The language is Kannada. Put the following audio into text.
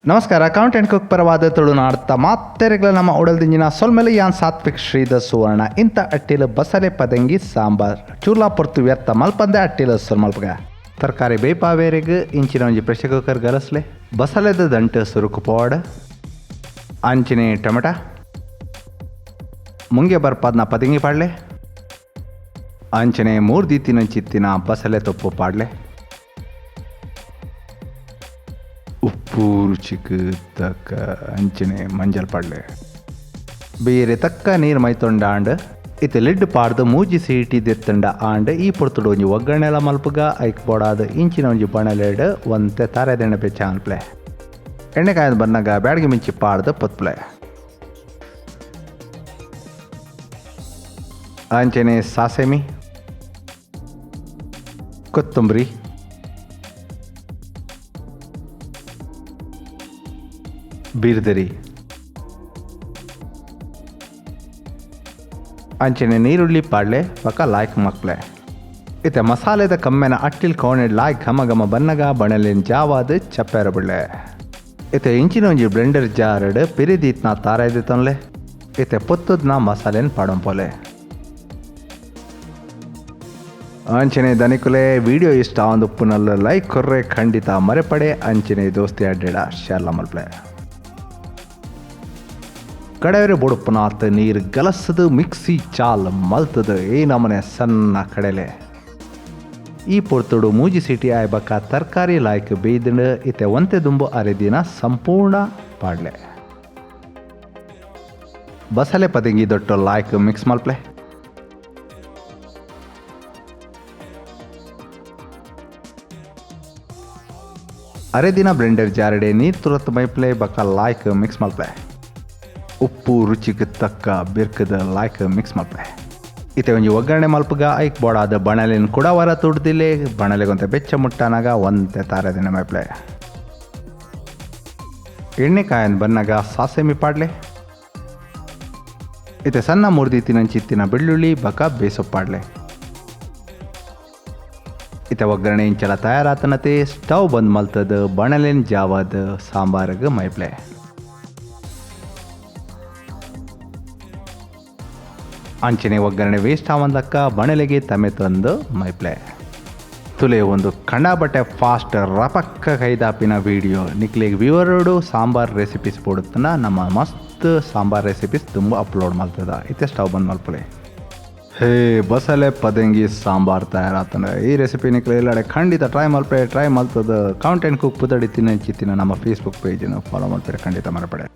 ನಮಸ್ಕಾರ ಅಕೌಂಟೆಂಟ್ ಕುಕ್ ಪರವಾದ ತುಳುನಾಡ್ತ ಮಾತೆರೆಗಳ ನಮ್ಮ ಉಡಲ್ದಿಂಜಿನ ಸೊಲ್ಮೆಲೆ ಯಾನ್ ಸಾತ್ವಿಕ್ ಶ್ರೀಧ ಸುವರ್ಣ ಇಂಥ ಅಟ್ಟಿಲು ಬಸಳೆ ಪದಂಗಿ ಸಾಂಬಾರ್ ಚೂರ್ಲಾ ಪೊರ್ತು ವ್ಯರ್ಥ ಮಲ್ಪಂದೆ ಅಟ್ಟಿಲು ಸೊಲ್ ಮಲ್ಪಗ ತರಕಾರಿ ಬೇಪಾವೇರೆಗೆ ಇಂಚಿನ ಒಂಜಿ ಪ್ರೆಷರ್ ಕುಕ್ಕರ್ ಗಲಸ್ಲೆ ಬಸಳೆದ ದಂಟು ಸುರುಕು ಪೋಡ ಅಂಚಿನ ಟೊಮೆಟ ಮುಂಗೆ ಬರ್ಪಾದ್ನ ಪದಂಗಿ ಪಾಡ್ಲೆ ಅಂಚನೆ 3 ದೀತಿನ ಚಿತ್ತಿನ ಬಸಳೆ ತೊಪ್ಪು ಪಾಡ್ಲೆ ಉಪ್ಪು ರುಚಿಗೆ ತಕ್ಕ ಅಂಚನೆ ಮಂಜಲ್ ಪಾಡ್ಲೆ ಬೇರೆ ತಕ್ಕ ನೀರು ಮೈತೊಂಡ ಆಂಡ್ ಇತ್ತೆ ಲಿಡ್ ಪಾಡ್ದು ಮೂಜಿ ಸೀಟಿ ದೆತ್ತಂಡ ಆಂಡ್ ಈ ಪೊರ್ತುಡು ಒಂಜಿ ಒಗ್ಗರಣೆಲ ಮಲ್ಪುಗ ಐಕ್ ಬೋಡಾದ ಇಂಚಿನ ಒಂಜಿ ಬಣಲೆಡ್ ಒಂತೆ ತಾರೆದೆಣ್ಣೆ ಬೆಚ್ಚ ಅನ್ಪ್ಲೆ ಎಣ್ಣೆಕಾಯದ ಬನ್ನಾಗ ಬ್ಯಾಡ್ಗೆ ಮಿಂಚಿ ಪಾಡ್ದು ಪೊತ್ಪ್ಲೆ ಅಂಚನೆ ಸಾಸೆಮಿ ಕೊತ್ತಂಬರಿ ಬೀರ್ದರಿ ಅಂಚನೆ ನೀರುಳ್ಳಿ ಪಾಡ್ಲೆ ಪಕ್ಕ ಲಾಯ್ಕ್ ಮಕ್ಳೆ ಇತ್ತೆ ಮಸಾಲೆದ ಕಮ್ಮೆನ ಅಟ್ಟಿಲ್ ಕೋಣೆಡ್ ಲಾಯ್ಕ್ ಘಮ ಘಮ ಬನ್ನಗ ಬಣಲಿನ ಜಾವಾದ ಚಪ್ಪೆರ ಬಿಡ್ಲೆ ಇತ್ತೆ ಇಂಚಿನ ಒಂಜಿ ಬ್ಲೆಂಡರ್ ಜಾರಡ್ ಪಿರಿದೀತ್ನ ತಾರಾಯ್ದು ತೊನ್ಲೆ ಇತ್ತೆ ಪೊತ್ತದ್ನ ಮಸಾಲೆನ ಪಾಡಂಪೋಲೆ ಅಂಚನೆ ದನಿಕುಲೆ ವಿಡಿಯೋ ಇಷ್ಟ ಒಂದು ಉಪ್ಪುನಲ್ಲ ಲೈಕ್ ಕೊರ್ರೆ ಖಂಡಿತ ಮರೆಪಡೆ ಅಂಚನೆ ದೋಸ್ತಿ ಅಡ್ಡೆಡ ಶಾಲ ಮಲ್ಪಲೆ ಕಡೆಯವರೆ ಬುಡುಪ್ಪನಾತ್ ನೀರು ಗಲಸದು ಮಿಕ್ಸಿ ಚಾಲ್ ಮಲ್ತದ ಈ ನಮನೆ ಸಣ್ಣ ಕಡೆಲೆ ಈ ಪೊರ್ತುಡು ಮೂಜಿ ಸಿಟಿ ಆಯ್ಬಕ್ಕ ತರಕಾರಿ ಲಾಯ್ಕ್ ಬೇಯ್ದಂಡು ಇತ್ತೆ ಒಂತೆ ದುಂಬು ಅರೆದಿನ ಸಂಪೂರ್ಣ ಪಾಡ್ಲೆ ಬಸಳೆ ಪದಂಗಿ ದೊಟ್ಟು ಲಾಯ್ಕ್ ಮಿಕ್ಸ್ ಮಲ್ಪ್ಲೆ ಅರೆದಿನ ಬ್ಲೆಂಡರ್ ಜಾರಡೆ ನೀರು ತುರತ್ ಮೈಪ್ಲೆ ಬಕ್ಕ ಲಾಯ್ಕ್ ಮಿಕ್ಸ್ ಮಲ್ಪೆ ಉಪ್ಪು ರುಚಿಗೆ ತಕ್ಕ ಬಿರ್ಕದ ಲಾಯ್ಕ್ ಮಿಕ್ಸ್ ಮಲ್ಪೆ ಇತ್ತೆ ಒಂಜಿ ಒಗ್ಗರಣೆ ಮಲ್ಪಗ ಐಕ್ ಬೋಡಾದ ಬಣಲೆನ ಕೂಡ ವರ ತುಡ್ದಿಲೆ ಬಣಲೆಗೊಂತೆ ಬೆಚ್ಚ ಮುಟ್ಟನಾಗ ಒಂತೆ ತಾರದಿನ ಮೈಪ್ಲೆ ಎಣ್ಣೆಕಾಯನ್ ಬನ್ನಾಗ ಸಾಸೆಮಿ ಪಾಡ್ಲೆ ಇತ್ತೆ ಸಣ್ಣ ಮುರ್ದಿತ್ತಿನ ಚಿತ್ತಿನ ಬೆಳ್ಳುಳ್ಳಿ ಬಕ ಬೇಸೊಪ್ಪಾಡ್ಲೆ ಇತ್ತೆ ಒಗ್ಗರಣೆ ಇಂಚಲ ತಯಾರಾತನತೆ ಸ್ಟವ್ ಬಂದ್ ಮಲ್ತದ ಬಣಲೆನ್ ಜಾವಾದ ಸಾಂಬಾರ್ಗೆ ಮೈಪ್ಲೆ ಅಂಚನೆ ಒಗ್ಗರಣೆ ವೇಸ್ಟ್ ಆವಂದಕ್ಕ ಬಣಲೆಗೆ ತಮೆ ತಂದು ಮೈಪ್ಲೆ ತುಲೆ ಒಂದು ಬಟ್ಟೆ ಫಾಸ್ಟ್ ರಪಕ್ಕ ಕೈದಾಪಿನ ವಿಡಿಯೋ ನಿಕ್ಲಿಗೆ ವಿವರಡು ಸಾಂಬಾರ್ ರೆಸಿಪೀಸ್ ಪೋಡುತ್ತನ ನಮ್ಮ ಮಸ್ತ್ ಸಾಂಬಾರ್ ರೆಸಿಪೀಸ್ ತುಂಬ ಅಪ್ಲೋಡ್ ಮಾಡ್ತದ ಇತ್ತೆ ಸ್ಟವ್ ಬಂದ್ ಮಲ್ಪಲೆ ಹೇ ಬಸಳೆ ಪದಂಗಿ ಸಾಂಬಾರ್ ತಯಾರಾತನ ಈ ರೆಸಿಪಿ ನಿಕ್ಲೆ ಎಲ್ಲಡೆ ಖಂಡಿತ ಟ್ರೈ ಮಲ್ಪೆ ಟ್ರೈ ಮಲ್ತದ ಅಕೌಂಟೆಂಟ್ ಕುಕ್ ಪುದಡಿ ತಿನ್ನ ಚಿತ್ತಿನ ನಮ್ಮ ಫೇಸ್ಬುಕ್ ಪೇಜನ್ನು ಫಾಲೋ ಮಾಡ್ತಾರೆ ಖಂಡಿತ ಮರಪಡೆ.